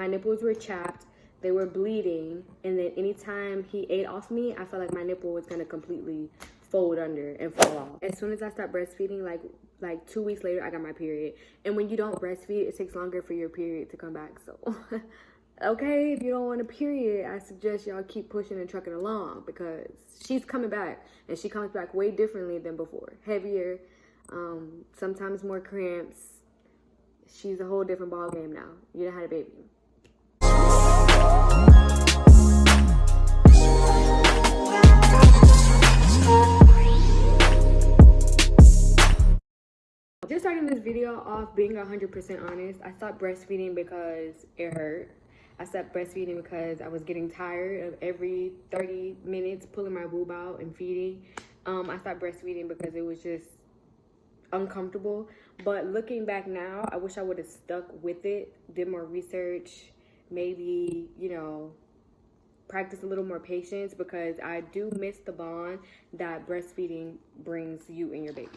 My nipples were chapped, they were bleeding, and then anytime he ate off me, I felt like my nipple was gonna completely fold under and fall off. As soon as I stopped breastfeeding, like 2 weeks later, I got my period. And when you don't breastfeed, it takes longer for your period to come back. So, okay, if you don't want a period, I suggest y'all keep pushing and trucking along, because she's coming back, and she comes back way differently than before. Heavier, sometimes more cramps. She's a whole different ball game now. You done had a baby. Just starting this video off being 100% honest, I stopped breastfeeding because it hurt. I stopped breastfeeding because I was getting tired of every 30 minutes pulling my boob out and feeding. I stopped breastfeeding because it was just uncomfortable. But looking back now, I wish I would have stuck with it, did more research, maybe, practice a little more patience, because I do miss the bond that breastfeeding brings you and your baby.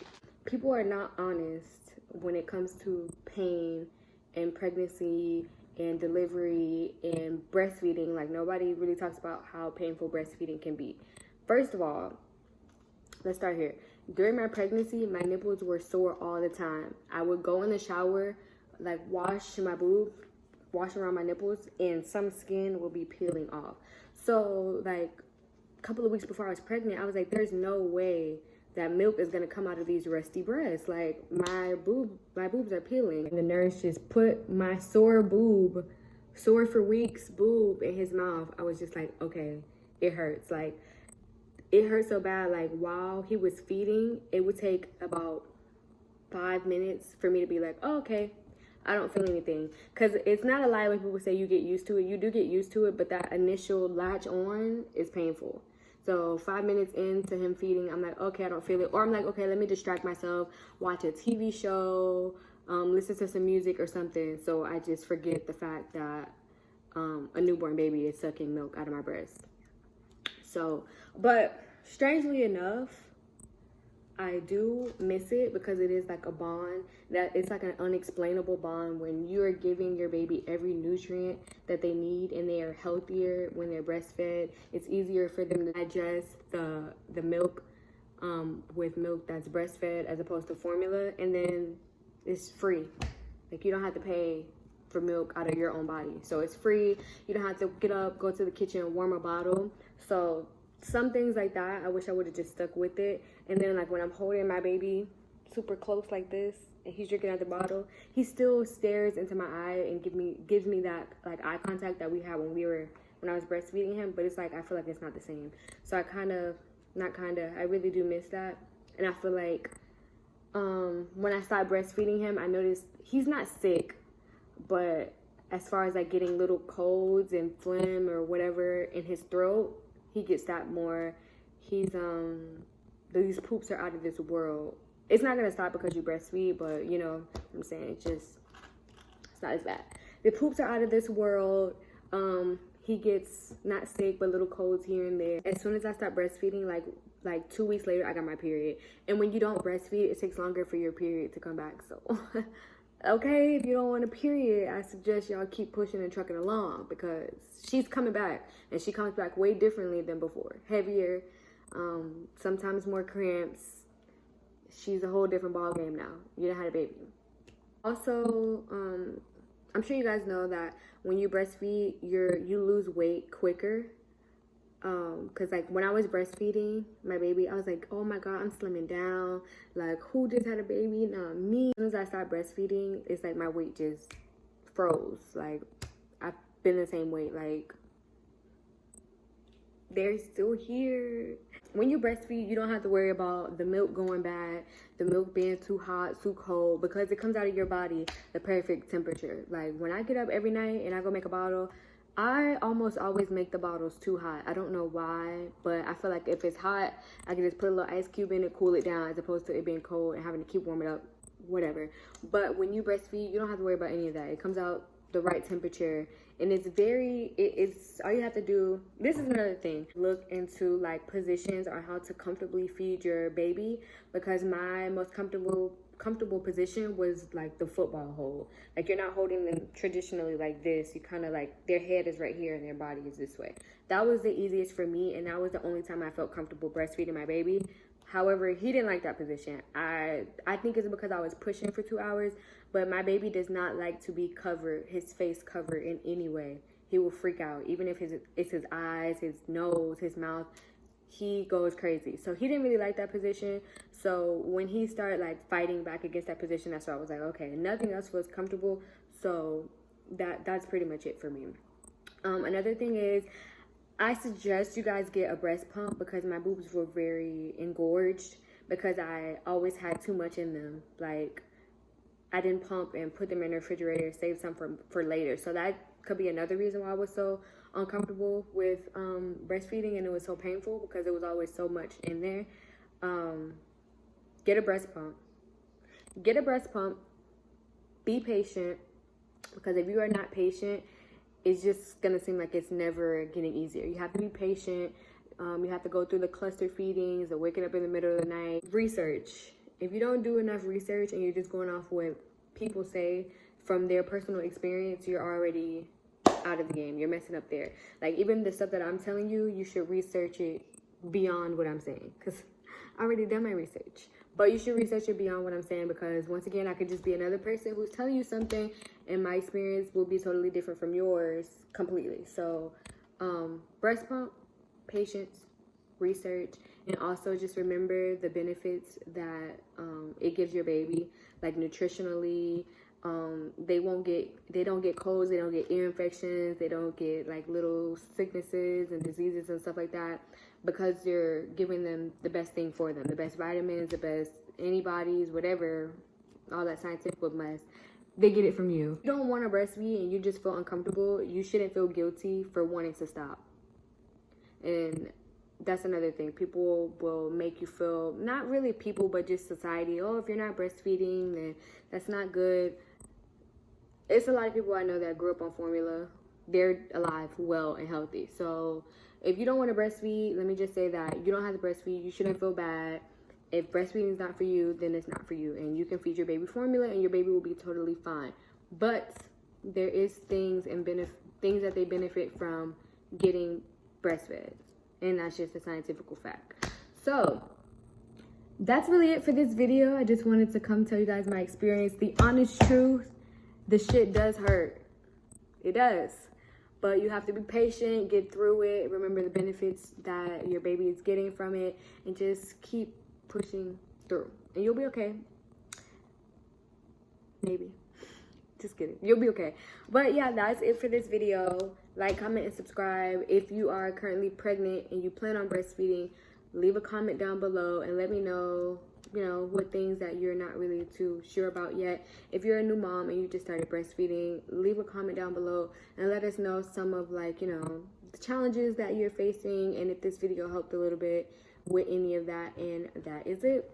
People are not honest when it comes to pain and pregnancy and delivery and breastfeeding. Like, nobody really talks about how painful breastfeeding can be. First of all, let's start here. During my pregnancy, my nipples were sore all the time. I would go in the shower, like wash my boob, wash around my nipples, and some skin will be peeling off. So like a couple of weeks before I was pregnant, I was like, there's no way that milk is gonna come out of these rusty breasts. Like, my boobs are peeling. And the nurse just put my sore for weeks boob in his mouth. I was just like, okay, it hurts. Like, it hurt so bad. Like, while he was feeding, it would take about 5 minutes for me to be like, oh, okay, I don't feel anything. Because it's not a lie when people say you get used to it. You do get used to it, but that initial latch on is painful. So 5 minutes into him feeding, I'm like, okay, I don't feel it. Or I'm like, okay, let me distract myself, watch a TV show, listen to some music or something. So I just forget the fact that a newborn baby is sucking milk out of my breast. So, but strangely enough, I do miss it, because it is like a bond, that it's like an unexplainable bond when you are giving your baby every nutrient that they need, and they are healthier when they're breastfed. It's easier for them to digest the milk with milk that's breastfed as opposed to formula, and then it's free. Like, you don't have to pay for milk out of your own body, so it's free. You don't have to get up, go to the kitchen, warm a bottle. So some things like that, I wish I would have just stuck with it. And then, like, when I'm holding my baby super close like this and he's drinking out the bottle, he still stares into my eye and gives me that like eye contact that we had when I was breastfeeding him. But it's like, I feel like it's not the same. So I really do miss that. And I feel like when I stopped breastfeeding him, I noticed he's not sick, but as far as like getting little colds and phlegm or whatever in his throat, he gets that more. He's these poops are out of this world. It's not gonna stop because you breastfeed, but you know what I'm saying, it's not as bad. The poops are out of this world. He gets not sick, but little colds here and there. As soon as I stopped breastfeeding, like 2 weeks later, I got my period. And when you don't breastfeed, it takes longer for your period to come back. So okay, if you don't want a period, I suggest y'all keep pushing and trucking along, because she's coming back, and she comes back way differently than before. Heavier, sometimes more cramps. She's a whole different ball game now. You done had a baby. Also, I'm sure you guys know that when you breastfeed, you lose weight quicker. Cause like when I was breastfeeding my baby, I was like, oh my God, I'm slimming down. Like, who just had a baby? Not me. As soon as I started breastfeeding, it's like my weight just froze. Like, I've been the same weight. Like, they're still here. When you breastfeed, you don't have to worry about the milk going bad, the milk being too hot, too cold, because it comes out of your body the perfect temperature. Like, when I get up every night and I go make a bottle, I almost always make the bottles too hot. I don't know why, but I feel like if it's hot, I can just put a little ice cube in it, cool it down, as opposed to it being cold and having to keep warming it up, whatever. But when you breastfeed, you don't have to worry about any of that. It comes out the right temperature, and it's all you have to do. This is another thing. Look into like positions on how to comfortably feed your baby, because my most comfortable comfortable position was like the football hold. Like you're not holding them traditionally like this. You kind of like, their head is right here and their body is this way. That was the easiest for me, and that was the only time I felt comfortable breastfeeding my baby. However, he didn't like that position. I think it's because I was pushing for 2 hours, but my baby does not like to be covered, his face covered in any way. He will freak out, even if it's his eyes, his nose, his mouth. He goes crazy. So he didn't really like that position. So when he started like fighting back against that position, that's why I was like, okay, nothing else was comfortable. So that's pretty much it for me. Another thing is, I suggest you guys get a breast pump because my boobs were very engorged because I always had too much in them. Like, I didn't pump and put them in the refrigerator, save some for later. So that could be another reason why I was so uncomfortable with breastfeeding, and it was so painful because there was always so much in there. Get a breast pump. Get a breast pump. Be patient, because if you are not patient, it's just gonna seem like it's never getting easier. You have to be patient. You have to go through the cluster feedings, the waking up in the middle of the night. Research. If you don't do enough research and you're just going off what people say from their personal experience, you're already out of the game. You're messing up there. Like, even the stuff that I'm telling you, you should research it beyond what I'm saying, because I already done my research. But you should research it beyond what I'm saying, because once again, I could just be another person who's telling you something, and my experience will be totally different from yours completely. So breast pump, patience, research, and also just remember the benefits that it gives your baby, like nutritionally. They don't get colds, they don't get ear infections, they don't get like little sicknesses and diseases and stuff like that, because you're giving them the best thing for them, the best vitamins, the best antibodies, whatever, all that scientific mess. They get it from you. If you don't want to breastfeed and you just feel uncomfortable, you shouldn't feel guilty for wanting to stop. And that's another thing. People will make you feel, not really people, but just society, oh, if you're not breastfeeding, then that's not good. It's a lot of people I know that grew up on formula. They're alive, well, and healthy. So if you don't want to breastfeed, let me just say that you don't have to breastfeed. You shouldn't feel bad. If breastfeeding is not for you, then it's not for you. And you can feed your baby formula and your baby will be totally fine. But there is things that they benefit from getting breastfed. And that's just a scientific fact. So that's really it for this video. I just wanted to come tell you guys my experience. The honest truth, the shit does hurt. It does. But you have to be patient, get through it, remember the benefits that your baby is getting from it, and just keep pushing through. And you'll be okay. Maybe. Just kidding. You'll be okay. But yeah, that's it for this video. Like, comment, and subscribe. If you are currently pregnant and you plan on breastfeeding, leave a comment down below and let me know, what things that you're not really too sure about yet. If you're a new mom and you just started breastfeeding, leave a comment down below and let us know some of the challenges that you're facing, and if this video helped a little bit with any of that. And that is it.